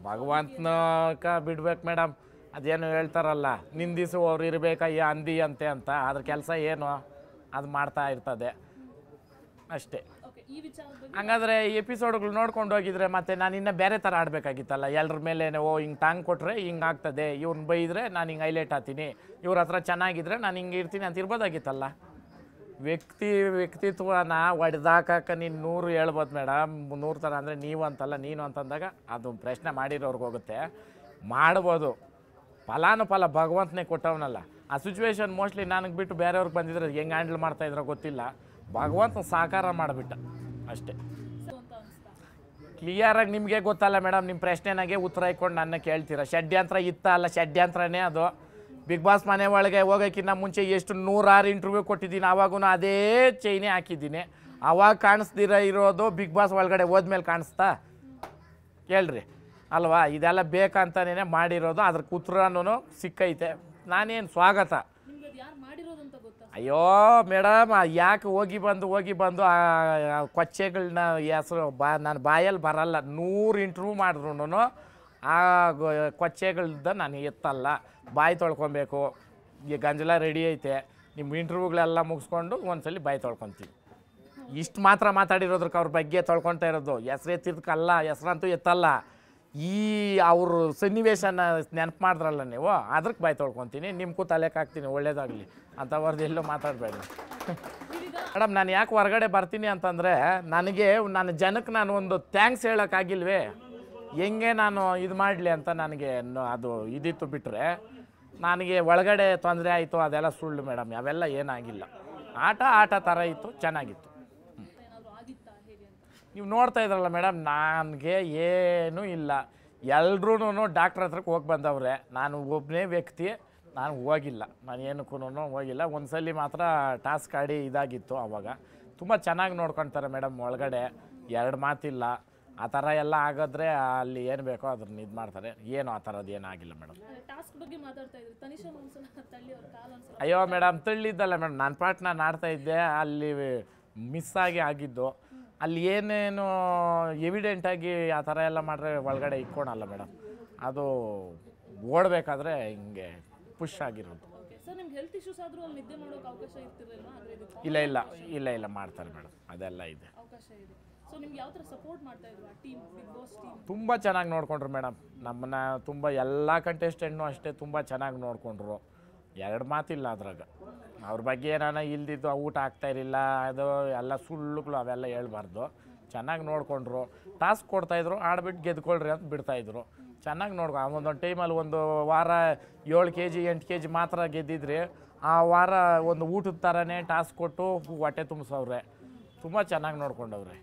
ಭಗವಂತನಕ ಬಿಡ್ಬೇಕು ಮೇಡಮ್. ಅದೇನು ಹೇಳ್ತಾರಲ್ಲ, ನಿಂದಿಸು ಅವ್ರು ಇರಬೇಕಯ್ಯ ಅಂದಿ ಅಂತೆ ಅಂತ. ಅದ್ರ ಕೆಲಸ ಏನು ಅದು ಮಾಡ್ತಾ ಇರ್ತದೆ ಅಷ್ಟೇ. ಹಂಗಾದ್ರೆ ಎಪಿಸೋಡ್ಗಳು ನೋಡ್ಕೊಂಡು ಹೋಗಿದ್ರೆ ಮತ್ತೆ ನಾನು ಇನ್ನೂ ಬೇರೆ ಥರ ಆಡಬೇಕಾಗಿತ್ತಲ್ಲ. ಎಲ್ಲರ ಮೇಲೆ ಹಿಂಗೆ ಟಾಂಗ್ ಕೊಟ್ಟರೆ ಹಿಂಗೆ ಆಗ್ತದೆ, ಇವ್ನು ಬೈದರೆ ನಾನು ಹಿಂಗೆ ಹೈಲೈಟ್ ಆಗ್ತೀನಿ, ಇವ್ರ ಹತ್ರ ಚೆನ್ನಾಗಿದ್ರೆ ನಾನು ಹಿಂಗೆ ಇರ್ತೀನಿ ಅಂತ ಇರ್ಬೋದಾಗಿತ್ತಲ್ಲ. ವ್ಯಕ್ತಿತ್ವನ ಹೊಡೆದಾಕಕ್ಕೆ ನೀನು 100 ಹೇಳ್ಬೋದು ಮೇಡಮ್. 100 ಥರ ಅಂದರೆ ನೀವು ಅಂತಲ್ಲ, ನೀನು ಅಂತಂದಾಗ ಅದು ಪ್ರಶ್ನೆ ಮಾಡಿರೋರ್ಗೆ ಹೋಗುತ್ತೆ. ಮಾಡ್ಬೋದು, ಫಲಾನುಫಲ ಭಗವಂತನೇ ಕೊಟ್ಟವನಲ್ಲ. ಆ ಸಿಚುವೇಶನ್ ಮೋಸ್ಟ್ಲಿ ನನಗೆ ಬಿಟ್ಟು ಬೇರೆಯವ್ರಿಗೆ ಬಂದಿದ್ರೆ ಹೆಂಗೆ ಹ್ಯಾಂಡಲ್ ಮಾಡ್ತಾಯಿದ್ರೋ ಗೊತ್ತಿಲ್ಲ. ಭಗವಂತ ಸಾಕಾರ ಮಾಡಿಬಿಟ್ಟ ಅಷ್ಟೇ. ಕ್ಲಿಯರಾಗಿ ನಿಮಗೆ ಗೊತ್ತಲ್ಲ ಮೇಡಮ್. ನಿಮ್ಮ ಪ್ರಶ್ನೆನಾಗೆ ಉತ್ತರ ಇಟ್ಕೊಂಡು ನನ್ನ ಕೇಳ್ತೀರ. ಷಡ್ಯಂತ್ರ ಇತ್ತ ಅಲ್ಲ, ಷಡ್ಯಂತ್ರನೇ ಅದು. ಬಿಗ್ ಬಾಸ್ ಮನೆ ಒಳಗೆ ಹೋಗೋಕ್ಕಿಂತ ಮುಂಚೆ ಎಷ್ಟು 106 ಇಂಟರ್ವ್ಯೂ ಕೊಟ್ಟಿದ್ದೀನಿ. ಆವಾಗೂ ಅದೇ ಚೈನೇ ಹಾಕಿದ್ದೀನಿ. ಆವಾಗ ಕಾಣಿಸ್ದಿರ ಇರೋದು ಬಿಗ್ ಬಾಸ್ ಒಳಗಡೆ ಹೋದ್ಮೇಲೆ ಕಾಣಿಸ್ತಾ ಕೇಳ್ರಿ ಅಲ್ವಾ. ಇದೆಲ್ಲ ಬೇಕಂತನೇ ಮಾಡಿರೋದು. ಅದ್ರ ಉತ್ತರನೂ ಸಿಕ್ಕೈತೆ. ನಾನೇನು ಸ್ವಾಗತ. ಅಯ್ಯೋ ಮೇಡಮ್, ಯಾಕೆ ಹೋಗಿ ಬಂದು ಆ ಕೊಚ್ಚೆಗಳನ್ನ ಹೆಸರು ನನ್ನ ಬಾಯಲ್ಲಿ ಬರಲ್ಲ. 100 ಇಂಟರ್ವ್ಯೂ ಮಾಡಿದ್ರು ಆ ಕೊಚ್ಚೆಗಳ್ದ ನಾನು ಎತ್ತಲ್ಲ. ಬಾಯಿ ತೊಳ್ಕೊಬೇಕು. ಈಗ ಗಂಜಲ ರೆಡಿ ಐತೆ. ನಿಮ್ಮ ಇಂಟರ್ವ್ಯೂಗಳೆಲ್ಲ ಮುಗಿಸ್ಕೊಂಡು ಒಂದ್ಸಲಿ ಬಾಯಿ ತೊಳ್ಕೊತೀವಿ. ಇಷ್ಟು ಮಾತ್ರ ಮಾತಾಡಿರೋದ್ರಕ್ಕೆ ಅವ್ರ ಬಗ್ಗೆ ತೊಳ್ಕೊತಾ ಇರೋದು. ಹೆಸ್ರು ಎತ್ತಿದ್ಕಲ್ಲ, ಹೆಸ್ರಂತೂ ಎತ್ತಲ್ಲ. ಈ ಅವರು ಸನ್ನಿವೇಶನ ನೆನಪು ಮಾಡಿದ್ರಲ್ಲ ನೀವು, ಅದಕ್ಕೆ ಬಾಯಿ ತೊಳ್ಕೊತೀನಿ. ನಿಮ್ಗೂ ತಲೆಗೆ ಹಾಕ್ತೀನಿ, ಒಳ್ಳೇದಾಗಲಿ ಅಂಥವ್ರದ್ದು ಎಲ್ಲೂ ಮಾತಾಡಬೇಡಿ ಮೇಡಮ್. ನಾನು ಯಾಕೆ ಹೊರಗಡೆ ಬರ್ತೀನಿ ಅಂತಂದರೆ, ನನಗೆ ನನ್ನ ಜನಕ್ಕೆ ನಾನು ಒಂದು ಥ್ಯಾಂಕ್ಸ್ ಹೇಳೋಕ್ಕಾಗಿಲ್ವೇ, ಹೆಂಗೆ ನಾನು ಇದು ಮಾಡಲಿ ಅಂತ ನನಗೆ ಅದು ಇದಿತ್ತು. ಬಿಟ್ಟರೆ ನನಗೆ ಒಳಗಡೆ ತೊಂದರೆ ಆಯಿತು ಅದೆಲ್ಲ ಸುಳ್ಳು ಮೇಡಮ್. ಅವೆಲ್ಲ ಏನಾಗಿಲ್ಲ. ಆಟ ಥರ ಇತ್ತು, ಚೆನ್ನಾಗಿತ್ತು. ನೀವು ನೋಡ್ತಾ ಇದ್ರಲ್ಲ ಮೇಡಮ್, ನನಗೆ ಏನೂ ಇಲ್ಲ. ಎಲ್ರೂ ಡಾಕ್ಟ್ರ್ ಹತ್ರಕ್ಕೆ ಹೋಗಿ ಬಂದವ್ರೆ. ನಾನು ಒಬ್ಬನೇ ವ್ಯಕ್ತಿ, ನಾನು ಹೋಗಿಲ್ಲ. ನಾನು ಏನಕ್ಕೂ ಹೋಗಿಲ್ಲ. ಒಂದು ಸಲ ಮಾತ್ರ ಟಾಸ್ಕ್ ಆಡಿ ಇದಾಗಿತ್ತು. ಆವಾಗ ತುಂಬ ಚೆನ್ನಾಗಿ ನೋಡ್ಕೊಳ್ತಾರೆ ಮೇಡಮ್ ಒಳಗಡೆ, 2 ಮಾತಿಲ್ಲ. ಆ ಥರ ಎಲ್ಲ ಆಗಿದ್ರೆ ಅಲ್ಲಿ ಏನು ಬೇಕೋ ಅದನ್ನ ಇದು ಮಾಡ್ತಾರೆ. ಏನು ಆ ಥರದ್ದು ಏನಾಗಿಲ್ಲ ಮೇಡಮ್. ಅಯ್ಯೋ ಮೇಡಮ್, ತಳ್ಳಿದ್ದಲ್ಲ ಮೇಡಮ್, ನನ್ನ ಪಾಟ್ ನಾನು ಆಡ್ತಾ ಇದ್ದೆ. ಅಲ್ಲಿ ಮಿಸ್ ಆಗಿದ್ದು. ಅಲ್ಲಿ ಏನೇನು ಎವಿಡೆಂಟಾಗಿ ಆ ಥರ ಎಲ್ಲ ಮಾಡಿದ್ರೆ ಒಳಗಡೆ ಇಕ್ಕೊಳಲ್ಲ ಮೇಡಮ್. ಅದು ಓಡಬೇಕಾದ್ರೆ ಹಿಂಗೆ ಪುಷ್ ಆಗಿರೋದು. ಇಲ್ಲ ಮಾಡ್ತಾರೆ ಮೇಡಮ್, ಅದೆಲ್ಲ ಇದೆ. ತುಂಬ ಚೆನ್ನಾಗಿ ನೋಡಿಕೊಂಡ್ರು ಮೇಡಮ್ ನಮ್ಮನ್ನ. ತುಂಬ ಎಲ್ಲ ಕಂಟೆಸ್ಟೆಂಟ್ನೂ ಅಷ್ಟೇ ತುಂಬ ಚೆನ್ನಾಗಿ ನೋಡಿಕೊಂಡ್ರು. 2 ಮಾತಿಲ್ಲ ಅದ್ರಾಗ. ಅವ್ರ ಬಗ್ಗೆ ಏನಾನ ಇಲ್ದಿದ್ದು ಊಟ ಆಗ್ತಾಯಿರಲಿಲ್ಲ, ಅದು ಎಲ್ಲ ಸುಳ್ಳುಗಳು ಅವೆಲ್ಲ ಹೇಳ್ಬಾರ್ದು. ಚೆನ್ನಾಗಿ ನೋಡಿಕೊಂಡ್ರು. ಟಾಸ್ಕ್ ಕೊಡ್ತಾಯಿದ್ರು, ಆಡ್ಬಿಟ್ಟು ಗೆದ್ಕೊಳ್ರಿ ಅಂತ ಬಿಡ್ತಾಯಿದ್ರು. ಚೆನ್ನಾಗಿ ಒಂದೊಂದು ಟೈಮಲ್ಲಿ ಒಂದು ವಾರ 7 kg 8 kg ಮಾತ್ರ ಗೆದ್ದಿದ್ರಿ. ಆ ವಾರ ಒಂದು ಊಟದ ಥರನೇ ಟಾಸ್ಕ್ ಕೊಟ್ಟು ಹೊಟ್ಟೆ ತುಂಬಿಸವ್ರೆ. ತುಂಬ ಚೆನ್ನಾಗಿ ನೋಡ್ಕೊಂಡವ್ರೆ.